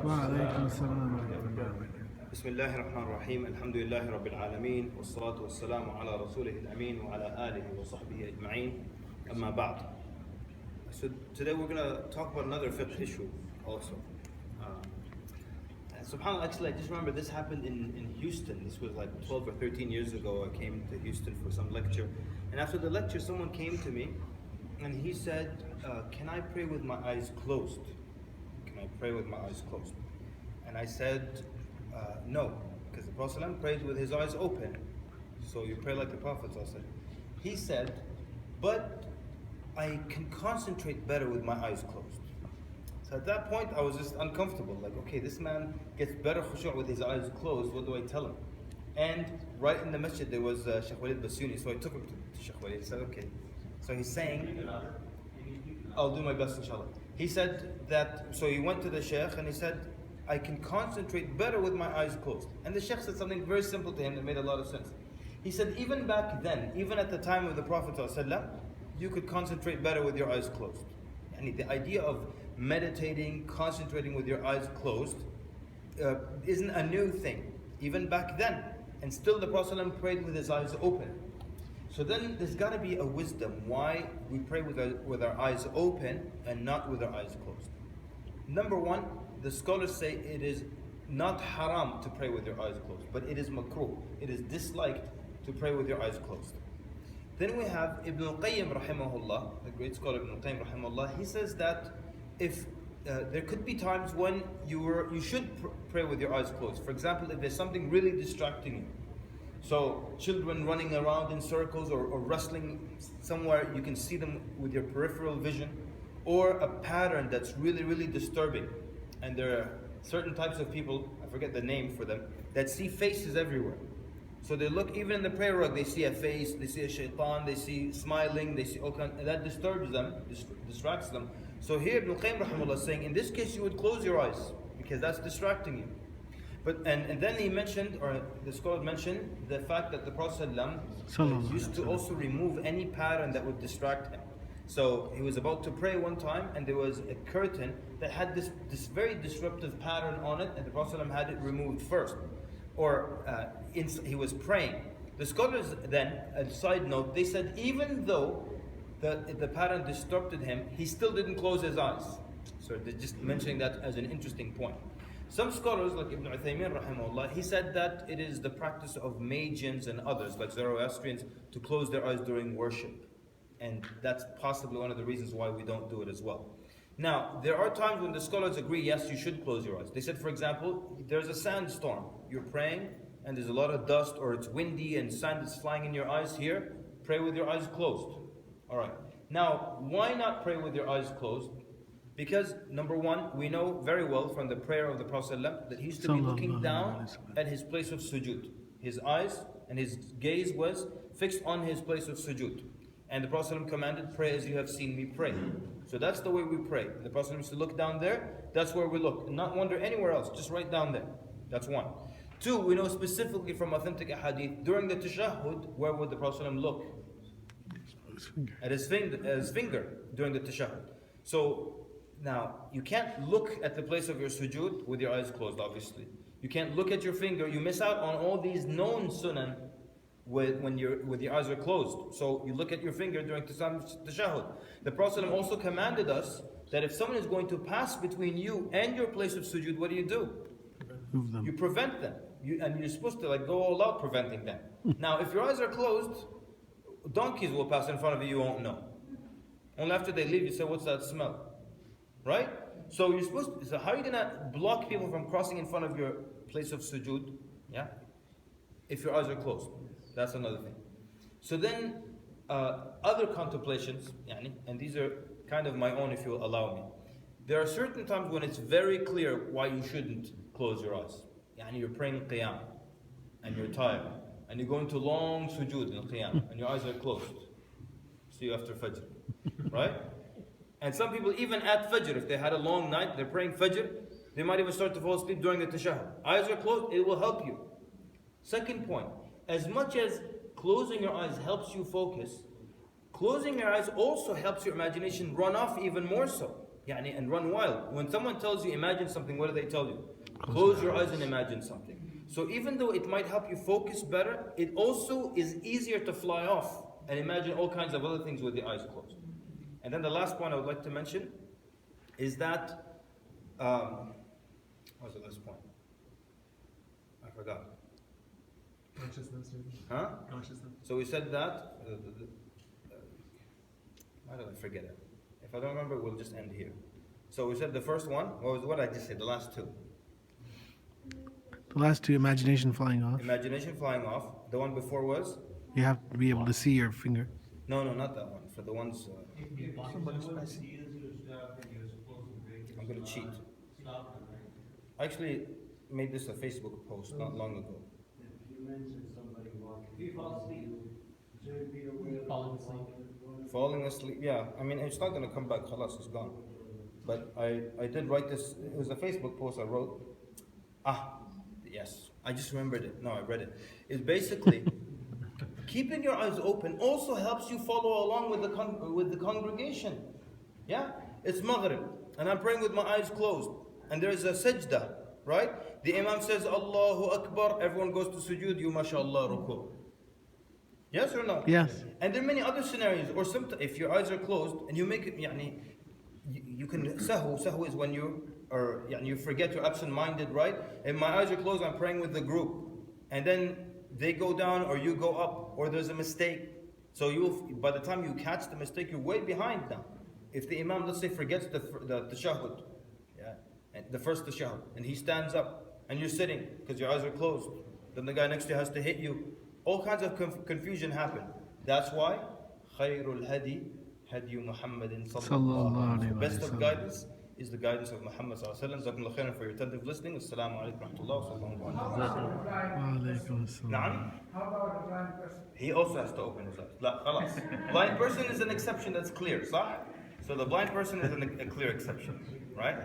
وعليكم السلام ورحمة الله وبركاته. بسم الله الرحمن الرحيم الحمد لله رب العالمين والصلاة والسلام على رسوله الأمين وعلى آله وصحبه أجمعين أما بعد. So today we're going to talk about another fiqh issue also. SubhanAllah, actually I just remember this happened in Houston. This was like 12 or 13 years ago. I came to Houston for some lecture, and after the lecture someone came to me and he said, can I pray with my eyes closed? Can I pray with my eyes closed? And I said, no, because the Prophet ﷺ prayed with his eyes open. So you pray like the Prophet ﷺ. He said, but I can concentrate better with my eyes closed. So at that point I was just uncomfortable, like, okay, this man gets better khushu' with his eyes closed, what do I tell him? And right in the masjid there was Shaykh Walid Basuni, so I took him to Shaykh Walid. He said, okay. So he's saying, I'll do my best inshallah. He said that, so he went to the Shaykh and he said, I can concentrate better with my eyes closed. And the Shaykh said something very simple to him that made a lot of sense. He said, even back then, even at the time of the Prophet ﷺ, you could concentrate better with your eyes closed. And the idea of meditating, concentrating with your eyes closed isn't a new thing, even back then. And still the Prophet ﷺ prayed with his eyes open. So then there's got to be a wisdom why we pray with our eyes open and not with our eyes closed. Number one, the scholars say it is not haram to pray with your eyes closed, but it is makruh. It is disliked to pray with your eyes closed. Then we have Ibn al-Qayyim rahimahullah, the great scholar Ibn al-Qayyim rahimahullah. He says that if there could be times when you should pray with your eyes closed. For example, if there's something really distracting you. So children running around in circles or wrestling somewhere, you can see them with your peripheral vision, or a pattern that's really, really disturbing. And there are certain types of people, I forget the name for them, that see faces everywhere. So they look, even in the prayer rug, they see a face, they see a shaitan, they see smiling, they see all kinds, and that disturbs them, distracts them. So here Ibn al-Qayyim rahimahullah is saying, in this case you would close your eyes, because that's distracting you. But and then he mentioned, or the scholar mentioned, the fact that the Prophet ﷺ used to also remove any pattern that would distract him. So he was about to pray one time, and there was a curtain that had this very disruptive pattern on it, and the Prophet ﷺ had it removed first. Or he was praying. The scholars then, a side note, they said even though the pattern disrupted him, he still didn't close his eyes. So they're just mentioning that as an interesting point. Some scholars, like Ibn Uthaymin rahimahullah, he said that it is the practice of Magians and others, like Zoroastrians, to close their eyes during worship. And that's possibly one of the reasons why we don't do it as well. Now, there are times when the scholars agree, yes, you should close your eyes. They said, for example, there's a sandstorm. You're praying, and there's a lot of dust, or it's windy, and sand is flying in your eyes here. Pray with your eyes closed. All right. Now, why not pray with your eyes closed? Because, number one, we know very well from the prayer of the Prophet ﷺ that he used to be looking down at his place of sujood. His eyes and his gaze was fixed on his place of sujood. And the Prophet ﷺ commanded, pray as you have seen me pray. So that's the way we pray. The Prophet ﷺ used to look down there, that's where we look. And not wander anywhere else, just right down there. That's one. Two, we know specifically from authentic ahadith, during the tashahhud, where would the Prophet ﷺ look? At his finger during the tashahhud. So now, you can't look at the place of your sujood with your eyes closed, obviously. You can't look at your finger. You miss out on all these known sunan with your eyes are closed. So you look at your finger during tashahhud. The Prophet also commanded us that if someone is going to pass between you and your place of sujood, what do? You prevent them. And you're supposed to go all out preventing them. Now, if your eyes are closed, donkeys will pass in front of you, you won't know. Only after they leave, you say, what's that smell? Right? So you're supposed to, so how are you going to block people from crossing in front of your place of sujood? Yeah? If your eyes are closed. That's another thing. So then, other contemplations, and these are kind of my own if you'll allow me. There are certain times when it's very clear why you shouldn't close your eyes. You're praying qiyam, and you're tired, and you go into long sujood in qiyam, and your eyes are closed. See you after fajr. Right? And some people, even at fajr, if they had a long night, they're praying fajr, they might even start to fall asleep during the tashahhud. Eyes are closed, it will help you. Second point, as much as closing your eyes helps you focus, closing your eyes also helps your imagination run off even more so. يعني, and run wild. When someone tells you imagine something, what do they tell you? Close your eyes and imagine something. So even though it might help you focus better, it also is easier to fly off and imagine all kinds of other things with the eyes closed. And then the last point I would like to mention is that, what was the last point? I forgot. Consciousness. Huh? Consciousness. So we said that, why did I forget it? If I don't remember, we'll just end here. So we said the first one, what I just said, the last two. The last two, imagination flying off. Imagination flying off. The one before was? You have to be able to see your finger. No, not that one. For the ones, I'm going to cheat. I actually made this a Facebook post not long ago. Falling asleep, yeah. I mean, it's not going to come back. Khalas, it's gone. But I did write this. It was a Facebook post I wrote. Yes. I just remembered it. No, I read it. It's basically keeping your eyes open also helps you follow along with the congregation. Yeah? It's maghrib. And I'm praying with my eyes closed. And there's a sajda, right? The imam says, Allahu Akbar. Everyone goes to sujood. You, mashallah, ruku. Yes or no? Yes. And there are many other scenarios. Or sometimes, if your eyes are closed and you make it, you can sahu. Sahu is when you forget, you're absent-minded, right? If my eyes are closed, I'm praying with the group. And then they go down or you go up or there's a mistake. So by the time you catch the mistake, you're way behind now. If the imam, let's say, forgets the tashahhud, and the first tashahhud, and he stands up and you're sitting because your eyes are closed, then the guy next to you has to hit you. All kinds of confusion happen. That's why khayrul hadi Muhammadin sallallahu alaihi wasallam. Best of guidance is the guidance of Muhammad sallallahu alaihi wasallam. Jazakumullah khairan for your attentive listening. Assalamu alaikum wa rahmatullahi wa barakatuh. How about a blind person? He also has to open his eyes. La, khalas. Blind person is an exception that's clear, صح? So the blind person is a clear exception, right?